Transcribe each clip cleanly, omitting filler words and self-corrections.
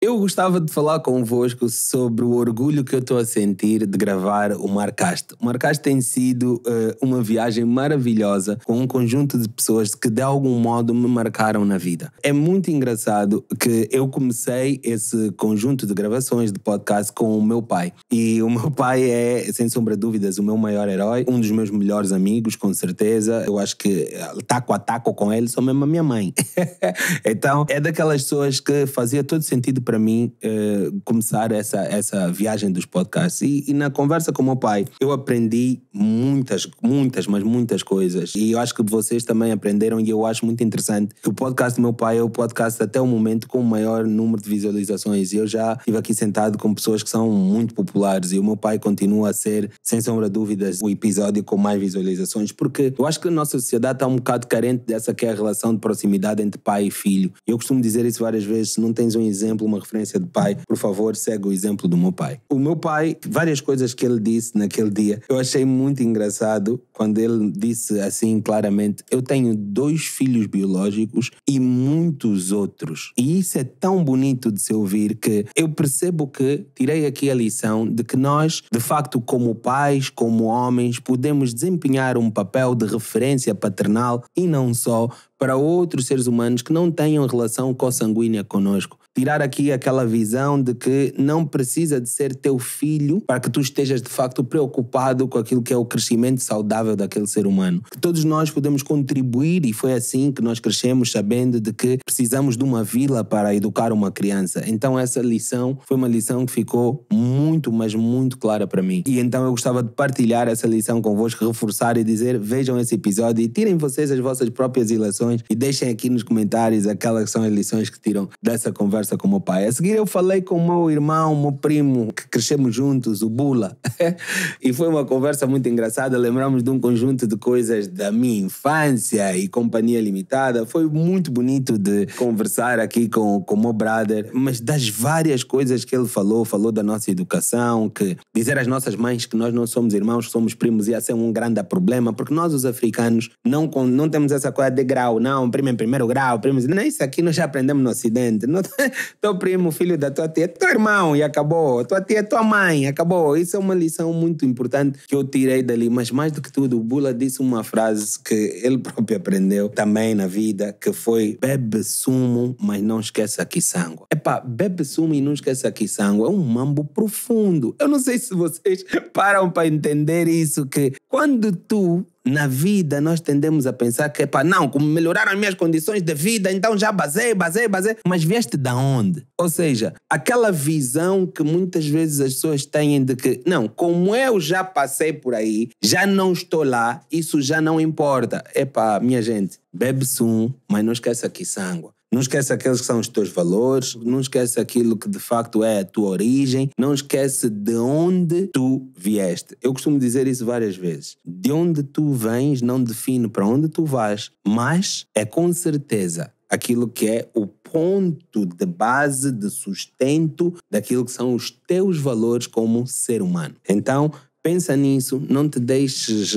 Eu gostava de falar convosco sobre o orgulho que eu estou a sentir de gravar o Marcast. O Marcast tem sido uma viagem maravilhosa com um conjunto de pessoas que de algum modo me marcaram na vida. É muito engraçado que eu comecei esse conjunto de gravações de podcast com o meu pai. E o meu pai é, sem sombra de dúvidas, o meu maior herói, um dos meus melhores amigos, com certeza. Eu acho que taco a taco com ele sou mesmo a minha mãe. Então, é daquelas pessoas que fazia todo sentido para mim começar essa viagem dos podcasts. E na conversa com o meu pai, eu aprendi muitas coisas. E eu acho que vocês também aprenderam, e eu acho muito interessante que o podcast do meu pai é o podcast até o momento com o maior número de visualizações. E eu já estive aqui sentado com pessoas que são muito populares, e o meu pai continua a ser, sem sombra de dúvidas, o episódio com mais visualizações, porque eu acho que a nossa sociedade está um bocado carente dessa que é a relação de proximidade entre pai e filho. Eu costumo dizer isso várias vezes: se não tens um exemplo, uma referência de pai, por favor, segue o exemplo do meu pai. O meu pai, várias coisas que ele disse naquele dia, eu achei muito engraçado quando ele disse assim claramente: eu tenho 2 filhos biológicos e muitos outros. E isso é tão bonito de se ouvir que eu percebo que tirei aqui a lição de que nós, de facto, como pais, como homens, podemos desempenhar um papel de referência paternal e não só para outros seres humanos que não tenham relação consanguínea conosco. Tirar aqui aquela visão de que não precisa de ser teu filho para que tu estejas de facto preocupado com aquilo que é o crescimento saudável daquele ser humano. Que todos nós podemos contribuir, e foi assim que nós crescemos, sabendo de que precisamos de uma vila para educar uma criança. Então essa lição foi uma lição que ficou muito, mas muito clara para mim. E então eu gostava de partilhar essa lição convosco, reforçar e dizer: vejam esse episódio e tirem vocês as vossas próprias ilações e deixem aqui nos comentários aquelas que são as lições que tiram dessa conversa com o meu pai. A seguir eu falei com o meu irmão, o meu primo, que crescemos juntos, o Bula. E foi uma conversa muito engraçada. Lembramos de um conjunto de coisas da minha infância e companhia limitada. Foi muito bonito de conversar aqui com o meu brother, mas das várias coisas que ele falou da nossa educação, que dizer às nossas mães que nós não somos irmãos, que somos primos, ia ser um grande problema, porque nós os africanos não temos essa coisa de grau, não, primo em primeiro grau, primo, não, isso aqui nós já aprendemos no Ocidente. Não, teu primo, filho da tua tia, é teu irmão e acabou. Tua tia é tua mãe, acabou. Isso é uma lição muito importante que eu tirei dali. Mas mais do que tudo, o Bula disse uma frase que ele próprio aprendeu também na vida, que foi: bebe sumo, mas não esqueça quiçango. Epá, bebe sumo e não esqueça quiçango é um mambo profundo. Eu não sei se vocês param para entender isso, que quando na vida nós tendemos a pensar que, não, como melhoraram as minhas condições de vida, então já basei. Mas vieste de onde? Ou seja, aquela visão que muitas vezes as pessoas têm de que, não, como eu já passei por aí, já não estou lá, isso já não importa. Minha gente, bebe sumo, mas não esqueça quiçango. Não esquece aqueles que são os teus valores, não esquece aquilo que de facto é a tua origem, não esquece de onde tu vieste. Eu costumo dizer isso várias vezes. De onde tu vens não define para onde tu vais, mas é com certeza aquilo que é o ponto de base, de sustento daquilo que são os teus valores como ser humano. Então, pensa nisso, não te deixes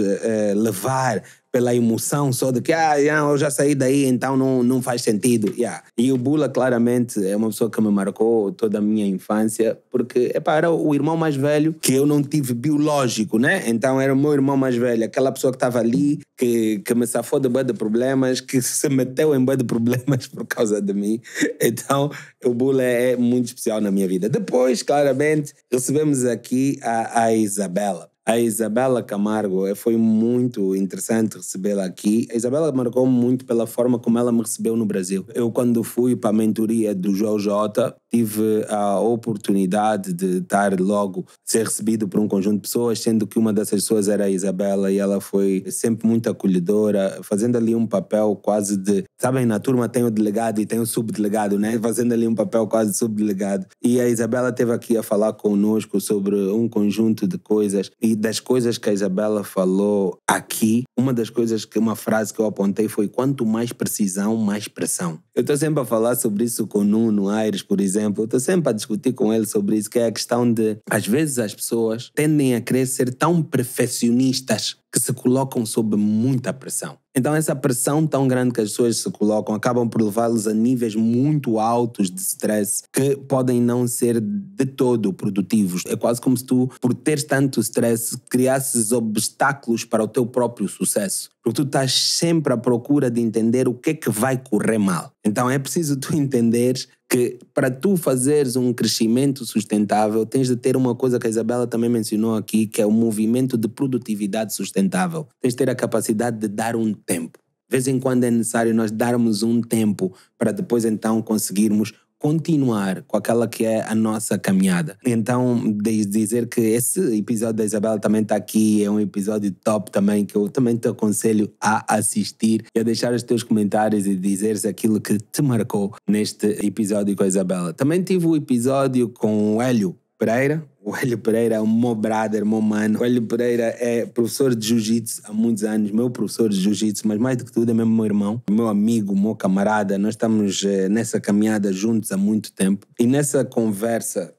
levar pela emoção só de que eu já saí daí, então não faz sentido. E o Bula claramente é uma pessoa que me marcou toda a minha infância, porque era o irmão mais velho que eu não tive biológico, né? Então era o meu irmão mais velho, aquela pessoa que estava ali, que me safou de bué de problemas, que se meteu em bué de problemas por causa de mim. Então o Bula é muito especial na minha vida. Depois, claramente, recebemos aqui a Isabela. A Isabela Camargo, foi muito interessante recebê-la aqui. A Isabela marcou muito pela forma como ela me recebeu no Brasil. Eu, quando fui para a mentoria do João J, tive a oportunidade de estar logo, ser recebido por um conjunto de pessoas, sendo que uma dessas pessoas era a Isabela, e ela foi sempre muito acolhedora, fazendo ali um papel quase de... Sabem, na turma tem o delegado e tem o subdelegado, né? Fazendo ali um papel quase de subdelegado. E a Isabela esteve aqui a falar conosco sobre um conjunto de coisas. E das coisas que a Isabela falou aqui, uma frase que eu apontei foi: quanto mais precisão, mais pressão. Eu estou sempre a falar sobre isso com o Nuno Aires, por exemplo. Eu estou sempre a discutir com ele sobre isso, que é a questão de, às vezes, as pessoas tendem a querer ser tão perfeccionistas que se colocam sob muita pressão. Então essa pressão tão grande que as pessoas se colocam acabam por levá-los a níveis muito altos de stress que podem não ser de todo produtivos. É quase como se tu, por teres tanto stress, criasses obstáculos para o teu próprio sucesso. Porque tu estás sempre à procura de entender o que é que vai correr mal. Então é preciso tu entenderes que para tu fazeres um crescimento sustentável tens de ter uma coisa que a Isabela também mencionou aqui, que é o movimento de produtividade sustentável. Tens de ter a capacidade de dar um tempo. De vez em quando é necessário nós darmos um tempo para depois então conseguirmos continuar com aquela que é a nossa caminhada. Então, dizer que esse episódio da Isabela também está aqui, é um episódio top também, que eu também te aconselho a assistir e a deixar os teus comentários e dizeres aquilo que te marcou neste episódio com a Isabela. Também tive o episódio com o Hélio Pereira. O Hélio Pereira é um meu brother, meu mano. O Hélio Pereira é professor de jiu-jitsu há muitos anos, meu professor de jiu-jitsu, mas mais do que tudo é mesmo meu irmão, meu amigo, meu camarada. Nós estamos nessa caminhada juntos há muito tempo. E nessa conversa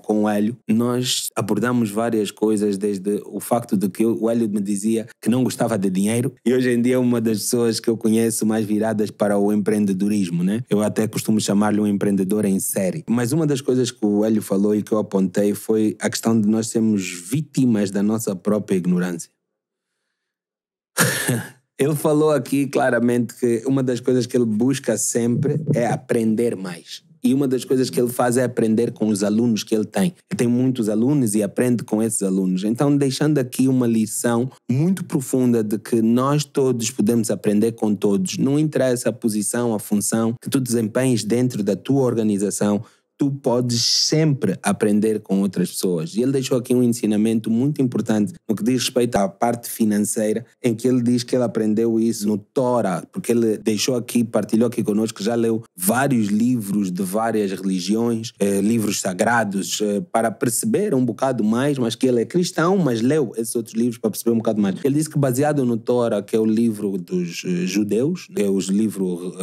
com o Hélio, nós abordamos várias coisas, desde o facto de que o Hélio me dizia que não gostava de dinheiro e hoje em dia é uma das pessoas que eu conheço mais viradas para o empreendedorismo, né? Eu até costumo chamar-lhe um empreendedor em série. Mas uma das coisas que o Hélio falou e que eu apontei foi a questão de nós sermos vítimas da nossa própria ignorância. Ele falou aqui claramente que uma das coisas que ele busca sempre é aprender mais. E uma das coisas que ele faz é aprender com os alunos que ele tem. Ele tem muitos alunos e aprende com esses alunos. Então, deixando aqui uma lição muito profunda de que nós todos podemos aprender com todos. Não interessa a posição, a função que tu desempenhes dentro da tua organização, tu podes sempre aprender com outras pessoas. E ele deixou aqui um ensinamento muito importante no que diz respeito à parte financeira, em que ele diz que ele aprendeu isso no Torá, porque ele deixou aqui, partilhou aqui connosco, que já leu vários livros de várias religiões, livros sagrados, para perceber um bocado mais, mas que ele é cristão, mas leu esses outros livros para perceber um bocado mais. Ele disse que baseado no Torá, que é o livro dos judeus, é o livro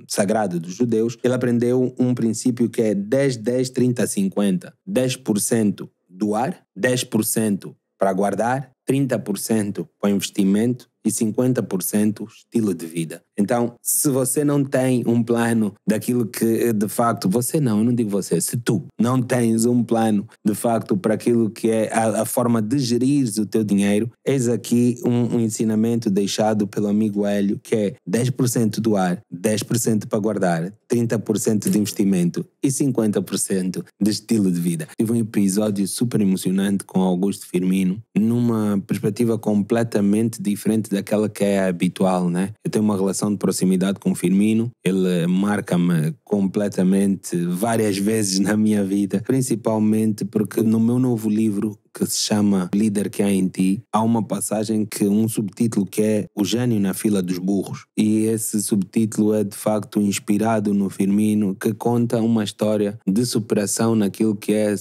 sagrado dos judeus, ele aprendeu um princípio que é 10, 10, 30, 50. 10% doar, 10% para guardar, 30% para investimento e 50% estilo de vida. Então, se você não tem um plano daquilo que de facto, você não, eu não digo você, se tu não tens um plano de facto para aquilo que é a forma de gerir o teu dinheiro, eis aqui um ensinamento deixado pelo amigo Hélio, que é 10% doar, 10% para guardar, 30% de investimento e 50% de estilo de vida. Tive um episódio super emocionante com Augusto Firmino, numa perspectiva completamente diferente daquela que é habitual, né? Eu tenho uma relação de proximidade com o Firmino, ele marca-me completamente várias vezes na minha vida, principalmente porque no meu novo livro, que se chama Líder que há em ti, há uma passagem que um subtítulo que é O Gênio na Fila dos Burros. E esse subtítulo é de facto inspirado no Firmino, que conta uma história de superação naquilo que é a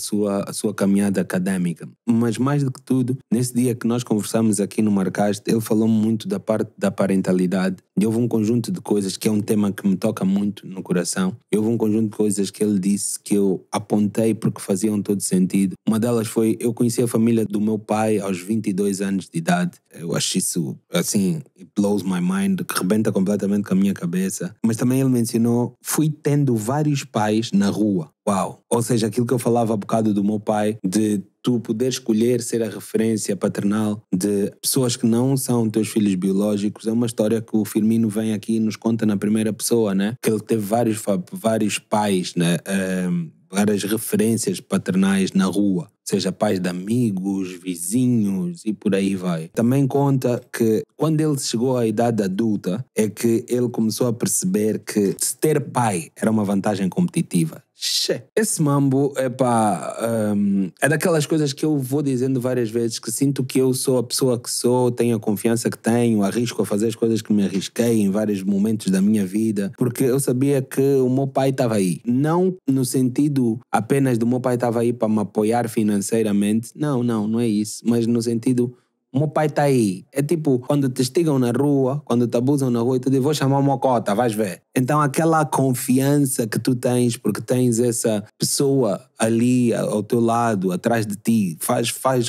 sua caminhada académica. Mas mais do que tudo, nesse dia que nós conversamos aqui no Marcast, ele falou muito da parte da parentalidade. E houve um conjunto de coisas que é um tema que me toca muito no coração. E houve um conjunto de coisas que ele disse que eu apontei porque faziam todo sentido. Uma delas foi, eu conheci a família do meu pai aos 22 anos de idade. Eu acho isso, assim, it blows my mind, que rebenta completamente com a minha cabeça. Mas também ele mencionou, fui tendo vários pais na rua. Uau! Ou seja, aquilo que eu falava há bocado do meu pai, de tu poder escolher ser a referência paternal de pessoas que não são teus filhos biológicos, é uma história que o Firmino vem aqui e nos conta na primeira pessoa, né? Que ele teve vários pais, né? Várias referências paternais na rua, seja pais de amigos, vizinhos e por aí vai. Também conta que quando ele chegou à idade adulta é que ele começou a perceber que ter pai era uma vantagem competitiva. Esse mambo é daquelas coisas que eu vou dizendo várias vezes, que sinto que eu sou a pessoa que sou, tenho a confiança que tenho, arrisco a fazer as coisas que me arrisquei em vários momentos da minha vida, porque eu sabia que o meu pai estava aí. Não no sentido apenas do meu pai estava aí para me apoiar financeiramente, não é isso, mas no sentido, o meu pai está aí. É tipo, quando te estigam na rua, quando te abusam na rua, tu diz, vou chamar uma cota, vais ver. Então aquela confiança que tu tens, porque tens essa pessoa ali ao teu lado, atrás de ti,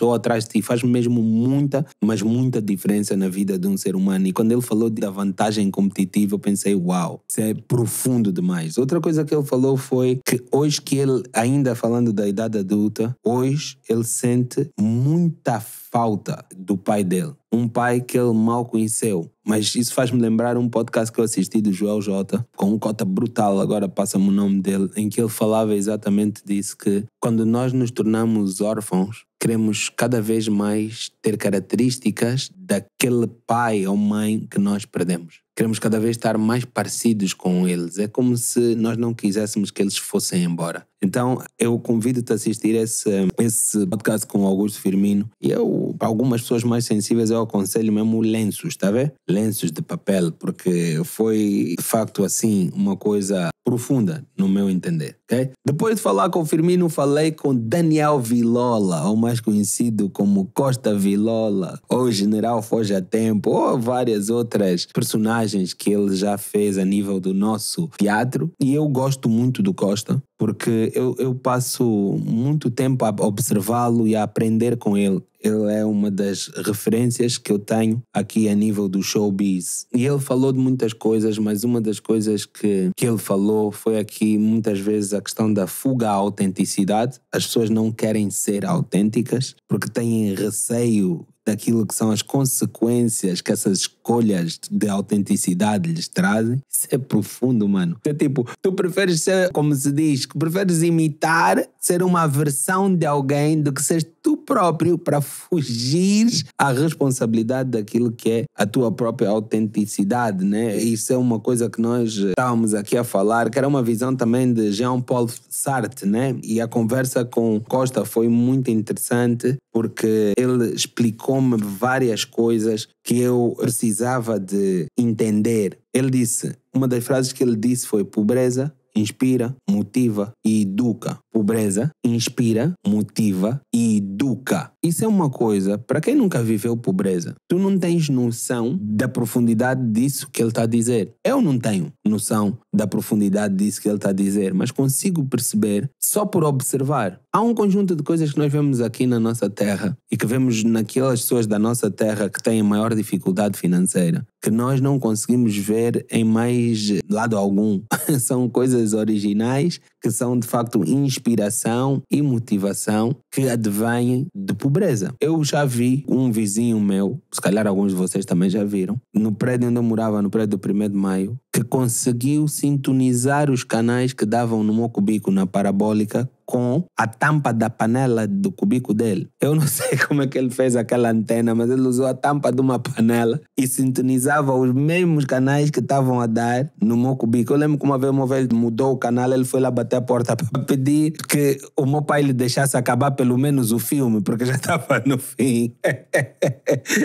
ou atrás de ti, faz mesmo muita, mas muita diferença na vida de um ser humano. E quando ele falou da vantagem competitiva, eu pensei, uau, isso é profundo demais. Outra coisa que ele falou foi que hoje que ele, ainda falando da idade adulta, hoje ele sente muita falta do pai dele. Um pai que ele mal conheceu. Mas isso faz-me lembrar um podcast que eu assisti do Joel J, com um cota brutal, agora passa-me o nome dele, em que ele falava exatamente disso, que quando nós nos tornamos órfãos, queremos cada vez mais ter características daquele pai ou mãe que nós perdemos. Queremos cada vez estar mais parecidos com eles. É como se nós não quiséssemos que eles fossem embora. Então, eu convido-te a assistir esse podcast com o Augusto Firmino. E eu, para algumas pessoas mais sensíveis, eu aconselho mesmo lenços, está a ver? Lenços de papel, porque foi, de facto, assim, uma coisa profunda, no meu entender, ok? Depois de falar com o Firmino, falei com Daniel Vilola, ou mais conhecido como Costa Vilola, ou General Foge a Tempo, ou várias outras personagens que ele já fez a nível do nosso teatro. E eu gosto muito do Costa, porque eu passo muito tempo a observá-lo e a aprender com ele. Ele é uma das referências que eu tenho aqui a nível do showbiz. E ele falou de muitas coisas, mas uma das coisas que ele falou foi aqui muitas vezes a questão da fuga à autenticidade. As pessoas não querem ser autênticas porque têm receio daquilo que são as consequências que essas escolhas de autenticidade lhes trazem. Isso é profundo, mano. É tipo, tu preferes ser, como se diz, que preferes imitar, ser uma versão de alguém do que ser tu próprio para fugir à responsabilidade daquilo que é a tua própria autenticidade, né? Isso é uma coisa que nós estávamos aqui a falar, que era uma visão também de Jean-Paul Sartre, né? E a conversa com Costa foi muito interessante porque ele explicou-me várias coisas que eu precisava de entender. Ele disse, uma das frases que ele disse foi: pobreza inspira, motiva e educa. Pobreza inspira, motiva e educa. Isso é uma coisa, para quem nunca viveu pobreza, tu não tens noção da profundidade disso que ele está a dizer. Eu não tenho noção da profundidade disso que ele está a dizer, mas consigo perceber só por observar. Há um conjunto de coisas que nós vemos aqui na nossa terra e que vemos naquelas pessoas da nossa terra que têm maior dificuldade financeira, que nós não conseguimos ver em mais lado algum. São coisas originais que são de facto inspiração e motivação que advêm de pobreza. Eu já vi um vizinho meu, se calhar alguns de vocês também já viram, no prédio onde eu morava, no prédio do 1º de Maio, que conseguiu sintonizar os canais que davam no meu cubico na parabólica com a tampa da panela do cubico dele. Eu não sei como é que ele fez aquela antena, mas ele usou a tampa de uma panela e sintonizava os mesmos canais que estavam a dar no meu cubico. Eu lembro que uma vez mudou o canal, ele foi lá bater a porta para pedir que o meu pai lhe deixasse acabar pelo menos o filme, porque já estava no fim.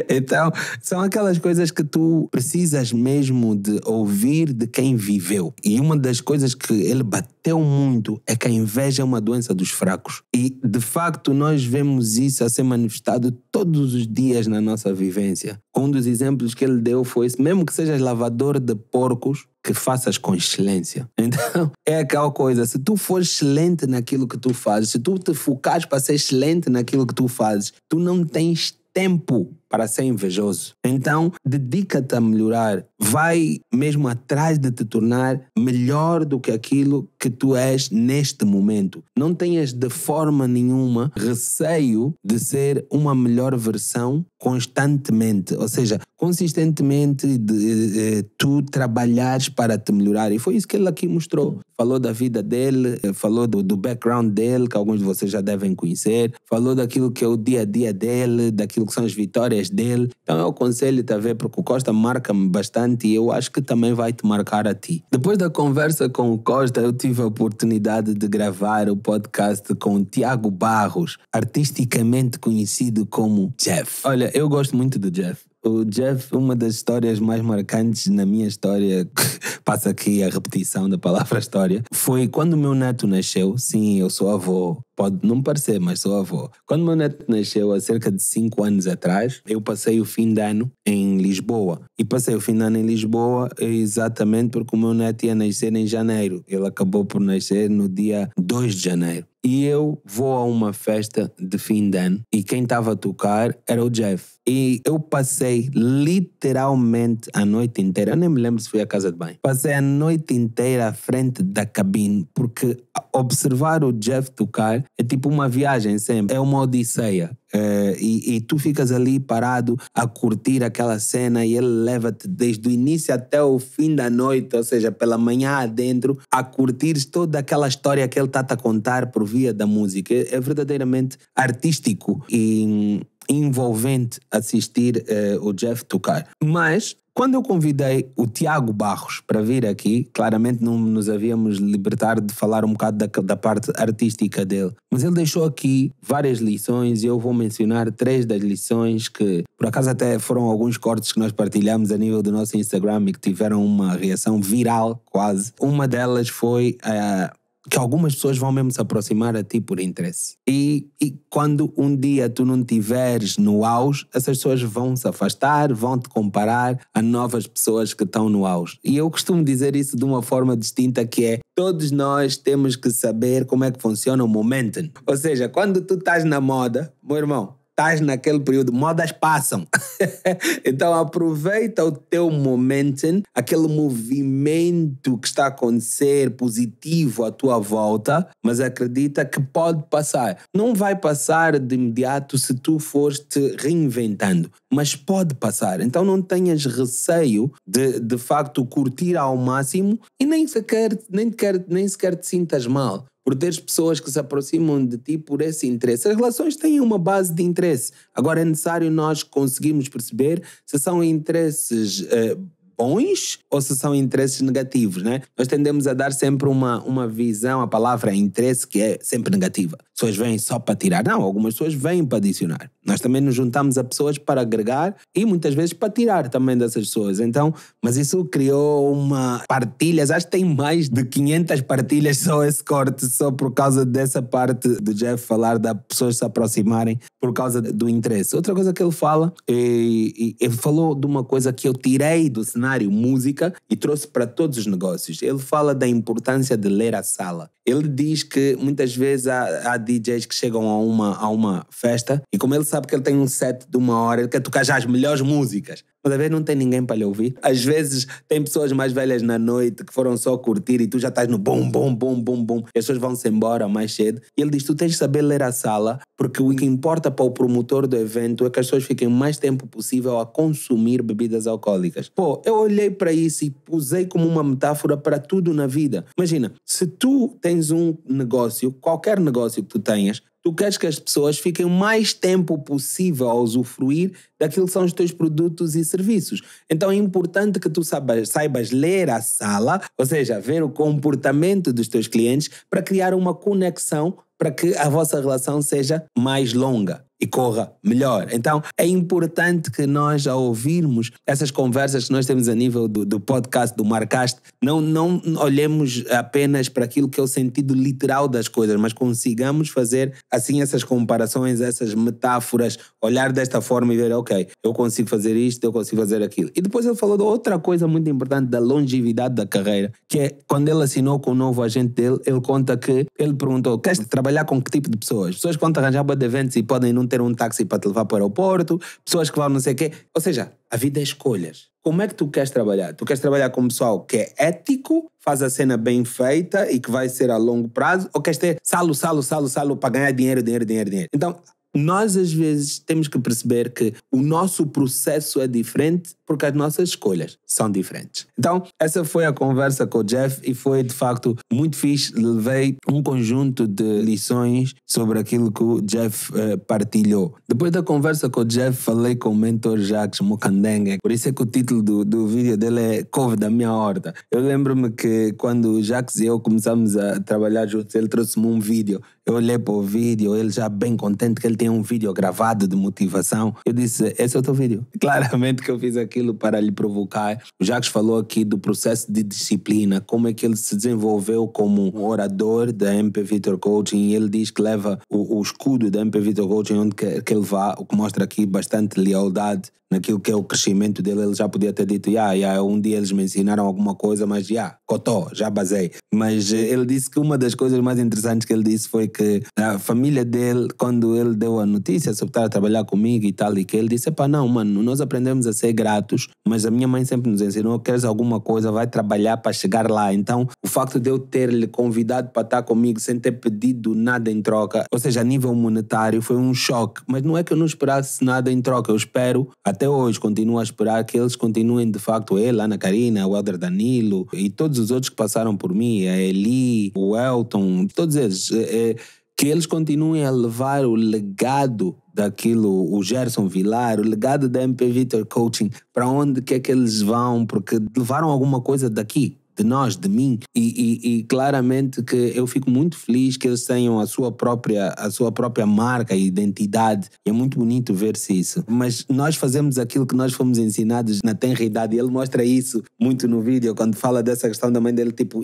Então, são aquelas coisas que tu precisas mesmo de ouvir de quem viveu. E uma das coisas que ele bateu muito é que a inveja é uma doença dos fracos. E, de facto, nós vemos isso a ser manifestado todos os dias na nossa vivência. Um dos exemplos que ele deu foi esse: mesmo que sejas lavador de porcos, que faças com excelência. Então, é aquela coisa, se tu fores excelente naquilo que tu fazes, se tu te focares para ser excelente naquilo que tu fazes, tu não tens tempo para ser invejoso. Então, dedica-te a melhorar. Vai mesmo atrás de te tornar melhor do que aquilo que tu és neste momento. Não tenhas de forma nenhuma receio de ser uma melhor versão constantemente. Ou seja, consistentemente tu trabalhares para te melhorar. E foi isso que ele aqui mostrou. Falou da vida dele, falou do background dele, que alguns de vocês já devem conhecer. Falou daquilo que é o dia a dia dele, daquilo que são as vitórias dele. Então eu aconselho-te a ver, porque o Costa marca-me bastante e eu acho que também vai te marcar a ti. Depois da conversa com o Costa, eu tive a oportunidade de gravar o podcast com o Tiago Barros, artisticamente conhecido como Jeff. Olha, eu gosto muito do Jeff. O Jeff, uma das histórias mais marcantes na minha história, passa aqui a repetição da palavra história, foi quando o meu neto nasceu. Sim, eu sou avô. pode não parecer, mas sou avô. Quando meu neto nasceu, há cerca de 5 anos atrás, eu passei o fim de ano em Lisboa. E passei o fim de ano em Lisboa exatamente porque o meu neto ia nascer em janeiro. Ele acabou por nascer no dia 2 de janeiro. E eu vou a uma festa de fim de ano e quem estava a tocar era o Jeff. E eu passei literalmente a noite inteira, eu nem me lembro se fui à casa de banho, passei a noite inteira à frente da cabine, porque observar o Jeff tocar é tipo uma viagem sempre, é uma odisseia. E tu ficas ali parado a curtir aquela cena e ele leva-te desde o início até o fim da noite, ou seja, pela manhã adentro, a curtir toda aquela história que ele está a contar por via da música. É verdadeiramente artístico e envolvente assistir o Jeff tocar. Mas quando eu convidei o Tiago Barros para vir aqui, claramente não nos havíamos libertado de falar um bocado da parte artística dele, mas ele deixou aqui várias lições e eu vou mencionar 3 das lições que, por acaso até foram alguns cortes que nós partilhamos a nível do nosso Instagram e que tiveram uma reação viral quase. Uma delas foi que algumas pessoas vão mesmo se aproximar a ti por interesse. E quando um dia tu não estiveres no auge, essas pessoas vão se afastar, vão te comparar a novas pessoas que estão no auge. E eu costumo dizer isso de uma forma distinta, que é: todos nós temos que saber como é que funciona o momentum. Ou seja, quando tu estás na moda, meu irmão, estás naquele período, modas passam. Então aproveita o teu momentum, aquele movimento que está a acontecer positivo à tua volta, mas acredita que pode passar. Não vai passar de imediato se tu fores te reinventando, mas pode passar. Então não tenhas receio de facto curtir ao máximo e nem sequer te sintas mal por teres pessoas que se aproximam de ti por esse interesse. As relações têm uma base de interesse. Agora é necessário nós conseguirmos perceber se são interesses bons ou se são interesses negativos, né? Nós tendemos a dar sempre uma visão, a palavra interesse, que é sempre negativa. Pessoas vêm só para tirar. Não, algumas pessoas vêm para adicionar. Nós também nos juntamos a pessoas para agregar e muitas vezes para tirar também dessas pessoas. Então, mas isso criou partilhas, acho que tem mais de 500 partilhas só esse corte, só por causa dessa parte do Jeff falar das pessoas se aproximarem por causa do interesse. Outra coisa que ele fala, ele falou de uma coisa que eu tirei do cenário música e trouxe para todos os negócios. Ele fala da importância de ler a sala. Ele diz que muitas vezes há DJs que chegam a uma festa e como ele sabe que ele tem um set de 1 hora, ele quer tocar já as melhores músicas. Mas às vezes não tem ninguém para lhe ouvir. Às vezes tem pessoas mais velhas na noite que foram só curtir e tu já estás no bom, bom, bom, bom, bom. E as pessoas vão-se embora mais cedo. E ele diz, tu tens de saber ler a sala, porque o que importa para o promotor do evento é que as pessoas fiquem o mais tempo possível a consumir bebidas alcoólicas. Pô, eu olhei para isso e usei como uma metáfora para tudo na vida. Imagina, se tu tens um negócio, qualquer negócio que tu tenhas, tu queres que as pessoas fiquem o mais tempo possível a usufruir daquilo que são os teus produtos e serviços. Então é importante que tu saibas ler a sala, ou seja, ver o comportamento dos teus clientes para criar uma conexão para que a vossa relação seja mais longa e corra melhor. Então é importante que nós, ao ouvirmos essas conversas que nós temos a nível do podcast, do Marcast, não olhemos apenas para aquilo que é o sentido literal das coisas, mas consigamos fazer assim essas comparações, essas metáforas, olhar desta forma e ver, ok, eu consigo fazer isto, eu consigo fazer aquilo. E depois ele falou de outra coisa muito importante, da longevidade da carreira, que é quando ele assinou com o novo agente dele, ele conta que ele perguntou, queres trabalhar com que tipo de pessoas? Pessoas que vão te arranjar para eventos e podem não ter um táxi para te levar para o aeroporto, pessoas que vão não sei o quê. Ou seja, a vida é escolhas. Como é que tu queres trabalhar? Tu queres trabalhar com um pessoal que é ético, faz a cena bem feita e que vai ser a longo prazo, ou queres ter salo para ganhar dinheiro? Então, nós às vezes temos que perceber que o nosso processo é diferente porque as nossas escolhas são diferentes. Então, essa foi a conversa com o Jeff e foi de facto muito fixe. Levei um conjunto de lições sobre aquilo que o Jeff partilhou. Depois da conversa com o Jeff, falei com o mentor Jacques Mokandengue. Por isso é que o título do vídeo dele é Couve da Minha Horta. Eu lembro-me que quando o Jacques e eu começamos a trabalhar juntos, ele trouxe-me um vídeo. eu olhei para o vídeo, ele já bem contente que ele tem um vídeo gravado de motivação. Eu disse, esse é o teu vídeo. Claramente que eu fiz aquilo para lhe provocar. O Jacques falou aqui do processo de disciplina, como é que ele se desenvolveu como um orador da MP Vitor Coaching. Ele diz que leva o escudo da MP Vitor Coaching onde quer que ele vá, o que mostra aqui bastante lealdade naquilo que é o crescimento dele. Ele já podia ter dito, um dia eles me ensinaram alguma coisa, mas cotó, já basei. Mas ele disse que uma das coisas mais interessantes que ele disse foi que a família dele, quando ele deu a notícia sobre estar a trabalhar comigo e tal, e que ele disse, não, mano, nós aprendemos a ser gratos, mas a minha mãe sempre nos ensinou, queres alguma coisa, vai trabalhar para chegar lá. Então, o facto de eu ter-lhe convidado para estar comigo sem ter pedido nada em troca, ou seja, a nível monetário, foi um choque. Mas não é que eu não esperasse nada em troca, eu espero, até hoje, continuo a esperar que eles continuem de facto, ele, Ana Karina, o Helder Danilo e todos os outros que passaram por mim, a Eli, o Elton, todos eles, que eles continuem a levar o legado daquilo, o Gerson Vilar, o legado da MP Vitor Coaching, para onde quer que eles vão, porque levaram alguma coisa daqui, de nós, de mim, e claramente que eu fico muito feliz que eles tenham a sua própria marca e identidade. É muito bonito ver-se isso. Mas nós fazemos aquilo que nós fomos ensinados na tenra idade, e ele mostra isso muito no vídeo, quando fala dessa questão da mãe dele, tipo,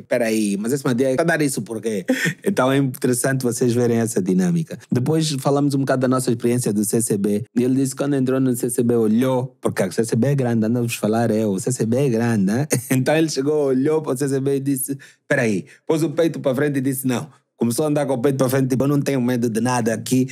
peraí, mas esse madeira está a dar isso por quê? Então é interessante vocês verem essa dinâmica. Depois falamos um bocado da nossa experiência do CCB, e ele disse que quando entrou no CCB olhou, porque o CCB é grande, anda-vos falar, o CCB é grande, né? Então ele chegou, olhou para o CCB e disse, peraí, pôs o peito para frente e disse, não. Começou a andar com o peito para frente, tipo, eu não tenho medo de nada aqui.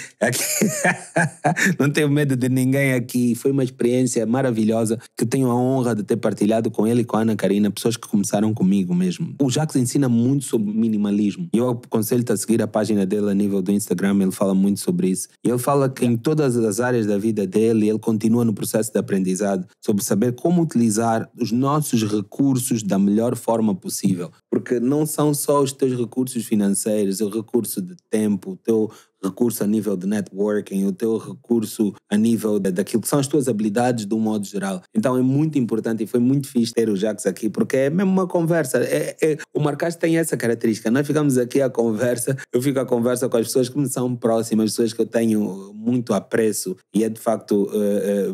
Não tenho medo de ninguém aqui. Foi uma experiência maravilhosa que tenho a honra de ter partilhado com ele e com a Ana Karina, pessoas que começaram comigo mesmo. O Jacques ensina muito sobre minimalismo. Eu aconselho-te a seguir a página dele a nível do Instagram, ele fala muito sobre isso. E ele fala que em todas as áreas da vida dele, ele continua no processo de aprendizado, sobre saber como utilizar os nossos recursos da melhor forma possível. Porque não são só os teus recursos financeiros, o recurso de tempo, o teu recurso a nível de networking, o teu recurso a nível daquilo que são as tuas habilidades de um modo geral. Então é muito importante e foi muito fixe ter o Jacques aqui, porque é mesmo uma conversa. O Marcast tem essa característica. Nós ficamos aqui a conversa, eu fico a conversa com as pessoas que me são próximas, pessoas que eu tenho muito apreço, e é de facto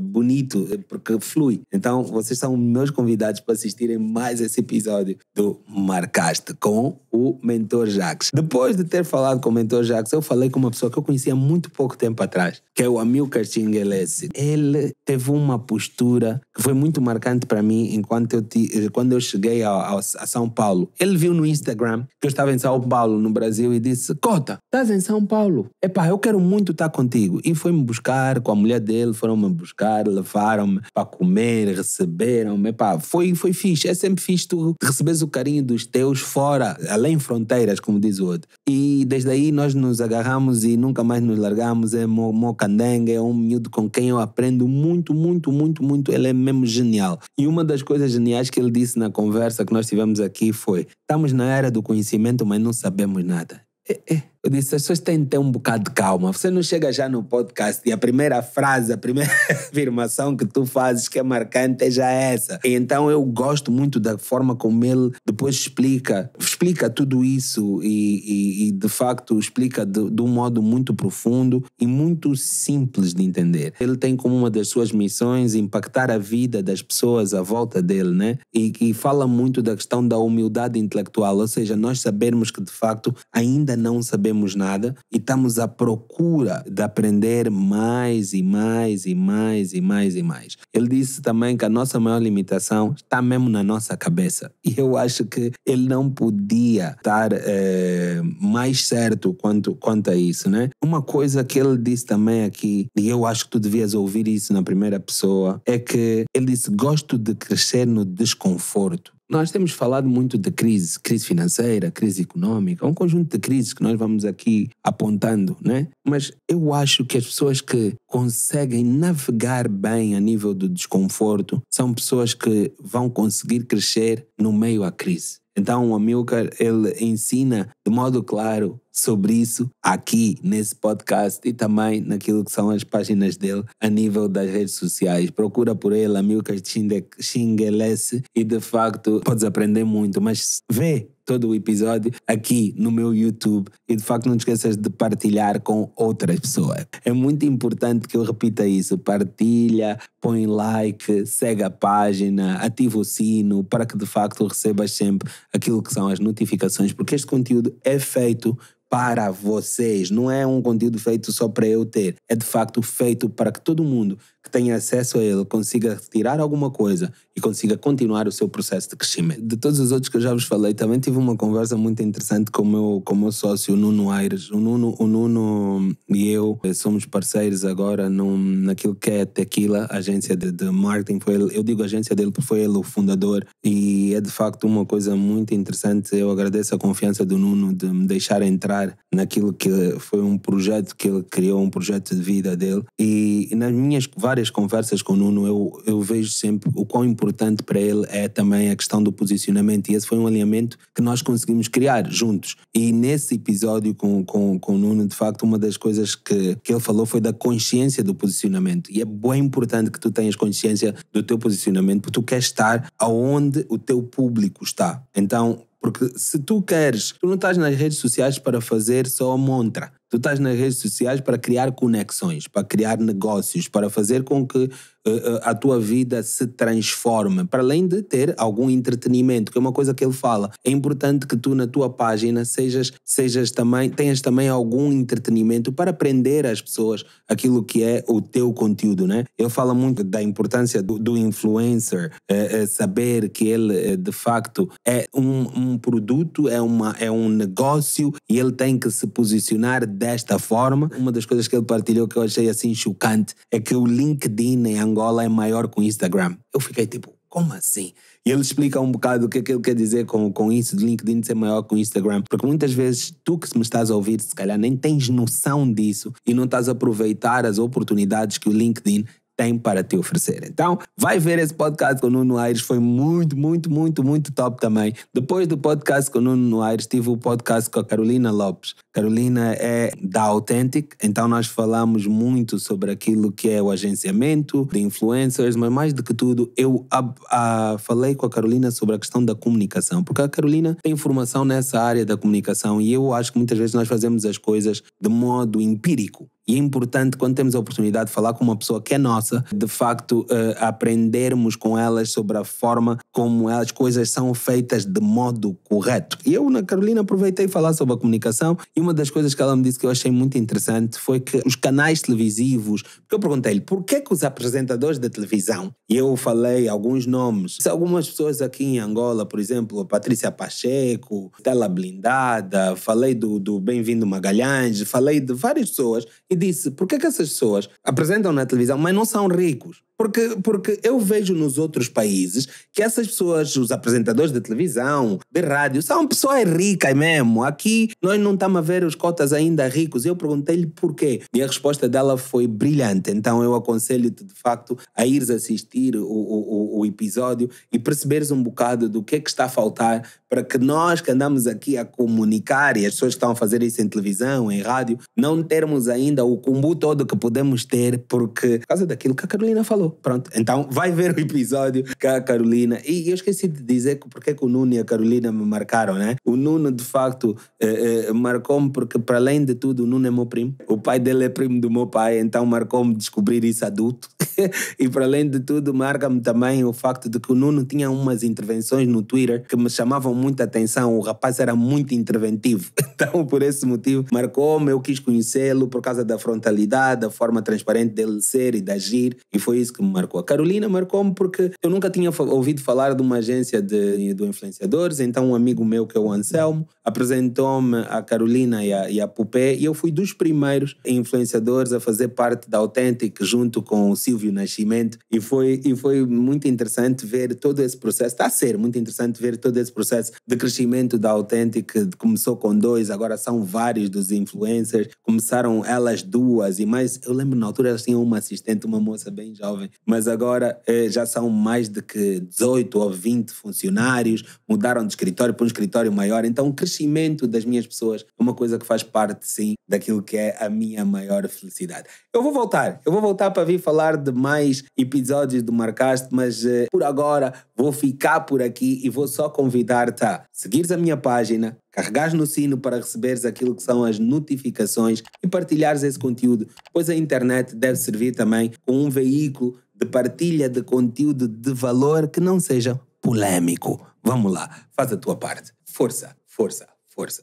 bonito, porque flui. Então vocês são meus convidados para assistirem mais esse episódio do Marcast com o Mentor Jacques. Depois de ter falado com o Mentor Jacques, eu falei com uma pessoa que eu conhecia há muito pouco tempo atrás, que é o Amilcar Chinguelesse. Ele teve uma postura que foi muito marcante para mim quando eu cheguei a São Paulo. Ele viu no Instagram que eu estava em São Paulo, no Brasil, e disse, Cota, estás em São Paulo? Eu quero muito estar contigo. E foi-me buscar com a mulher dele, foram-me buscar, levaram-me para comer, receberam-me. Foi fixe. É sempre fixe tu receberes o carinho dos teus fora, além fronteiras, como diz o outro. E desde aí nós nos agarramos e nunca mais nos largamos. É Mo Candengue, é um miúdo com quem eu aprendo muito, muito, muito, muito. Ele é mesmo genial. E uma das coisas geniais que ele disse na conversa que nós tivemos aqui foi: estamos na era do conhecimento, mas não sabemos nada. Eu disse, as pessoas têm que ter um bocado de calma. Você não chega já no podcast e a primeira frase, a primeira afirmação que tu fazes que é marcante é já essa. E então eu gosto muito da forma como ele depois explica tudo isso e de facto explica de um modo muito profundo e muito simples de entender. Ele tem como uma das suas missões impactar a vida das pessoas à volta dele, né? E fala muito da questão da humildade intelectual, ou seja, nós sabermos que de facto ainda não sabemos nada e estamos à procura de aprender mais e mais e mais e mais e mais. Ele disse também que a nossa maior limitação está mesmo na nossa cabeça. E eu acho que ele não podia estar mais certo quanto a isso, né? Uma coisa que ele disse também aqui, e eu acho que tu devias ouvir isso na primeira pessoa, é que ele disse, gosto de crescer no desconforto. Nós temos falado muito de crise financeira, crise econômica, um conjunto de crises que nós vamos aqui apontando, né? Mas eu acho que as pessoas que conseguem navegar bem a nível do desconforto são pessoas que vão conseguir crescer no meio à crise. Então o Amilcar, ele ensina de modo claro sobre isso aqui nesse podcast e também naquilo que são as páginas dele a nível das redes sociais. Procura por ele, Amilcar Chinguelesse, e de facto podes aprender muito, mas vê todo o episódio aqui no meu YouTube e de facto não te esqueças de partilhar com outras pessoas. É muito importante que eu repita isso, partilha, põe like, segue a página, ativa o sino para que de facto recebas sempre aquilo que são as notificações, porque este conteúdo é feito para vocês, não é um conteúdo feito só para eu ter, é de facto feito para que todo mundo que tenha acesso a ele consiga retirar alguma coisa e consiga continuar o seu processo de crescimento. De todos os outros que eu já vos falei, também tive uma conversa muito interessante com o meu sócio, o Nuno Aires. O Nuno e eu somos parceiros agora naquilo que é Tequila, agência de marketing. Eu digo agência dele porque foi ele o fundador e é de facto uma coisa muito interessante. Eu agradeço a confiança do Nuno de me deixar entrar naquilo que foi um projeto que ele criou, um projeto de vida dele. E nas minhas várias conversas com o Nuno, eu vejo sempre o quão importante para ele é também a questão do posicionamento, e esse foi um alinhamento que nós conseguimos criar juntos. E nesse episódio com o Nuno, de facto, uma das coisas que ele falou foi da consciência do posicionamento, e é bem importante que tu tenhas consciência do teu posicionamento, porque tu queres estar aonde o teu público está. Então, porque se tu não estás nas redes sociais para fazer só montra. Tu estás nas redes sociais para criar conexões, para criar negócios, para fazer com que a tua vida se transforme, para além de ter algum entretenimento, que é uma coisa que ele fala. É importante que tu na tua página tenhas também algum entretenimento para aprender as pessoas aquilo que é o teu conteúdo, né? Ele fala muito da importância do influencer, saber que ele de facto é um produto, é um negócio e ele tem que se posicionar desta forma. Uma das coisas que ele partilhou que eu achei assim chocante é que o LinkedIn em Angola é maior que o Instagram. Eu fiquei tipo, como assim? E ele explica um bocado o que é que ele quer dizer com isso de LinkedIn ser maior que o Instagram, porque muitas vezes tu que me estás a ouvir, se calhar nem tens noção disso e não estás a aproveitar as oportunidades que o LinkedIn tem para te oferecer. Então, vai ver esse podcast com o Nuno Aires, foi muito, muito, muito, muito top também. Depois do podcast com o Nuno Aires, tive o podcast com a Carolina Lopes. Carolina é da Authentic, então nós falamos muito sobre aquilo que é o agenciamento de influencers, mas mais do que tudo, eu falei com a Carolina sobre a questão da comunicação, porque a Carolina tem formação nessa área da comunicação e eu acho que muitas vezes nós fazemos as coisas de modo empírico. E é importante, quando temos a oportunidade de falar com uma pessoa que é nossa, de facto aprendermos com elas sobre a forma como as coisas são feitas de modo correto. E eu, na Carolina, aproveitei falar sobre a comunicação e uma das coisas que ela me disse que eu achei muito interessante foi que os canais televisivos, porque eu perguntei-lhe por que os apresentadores de televisão, e eu falei alguns nomes, algumas pessoas aqui em Angola, por exemplo, a Patrícia Pacheco, Stella Blindada, falei do Bem-vindo Magalhães, falei de várias pessoas e disse, por que essas pessoas apresentam na televisão, mas não são ricos? Porque eu vejo nos outros países que essas pessoas, os apresentadores de televisão, de rádio, são pessoas ricas mesmo. Aqui nós não estamos a ver os cotas ainda ricos. Eu perguntei-lhe porquê. E a resposta dela foi brilhante. Então eu aconselho-te de facto a ires assistir o episódio e perceberes um bocado do que é que está a faltar para que nós que andamos aqui a comunicar e as pessoas que estão a fazer isso em televisão, em rádio, não termos ainda o combo todo que podemos ter por causa daquilo que a Carolina falou. Pronto, então vai ver o episódio com a Carolina. E eu esqueci de dizer porque que o Nuno e a Carolina me marcaram, né? O Nuno, de facto, marcou-me porque, para além de tudo, o Nuno é meu primo. O pai dele é primo do meu pai, então marcou-me descobrir isso adulto. E, para além de tudo, marca-me também o facto de que o Nuno tinha umas intervenções no Twitter que me chamavam muita atenção. O rapaz era muito interventivo. Então, por esse motivo, marcou-me. Eu quis conhecê-lo por causa da frontalidade, da forma transparente dele ser e de agir. E foi isso que me marcou. A Carolina marcou-me porque eu nunca tinha ouvido falar de uma agência de influenciadores, então um amigo meu, que é o Anselmo, apresentou-me a Carolina e a Pupé, e eu fui dos primeiros influenciadores a fazer parte da Authentic junto com o Silvio Nascimento, e foi muito interessante ver todo esse processo. Está a ser muito interessante ver todo esse processo de crescimento da Authentic, que começou com 2, agora são vários dos influencers, começaram elas 2 e mais, eu lembro na altura elas tinham uma assistente, uma moça bem jovem, mas agora já são mais de que 18 ou 20 funcionários, mudaram de escritório para um escritório maior, então o crescimento das minhas pessoas é uma coisa que faz parte, sim, daquilo que é a minha maior felicidade. Eu vou voltar para vir falar de de mais episódios do Marcast, mas por agora vou ficar por aqui e vou só convidar-te a seguires a minha página, carregares no sino para receberes aquilo que são as notificações e partilhares esse conteúdo, pois a internet deve servir também como um veículo de partilha de conteúdo de valor que não seja polêmico. Vamos lá, faz a tua parte. Força, força, força.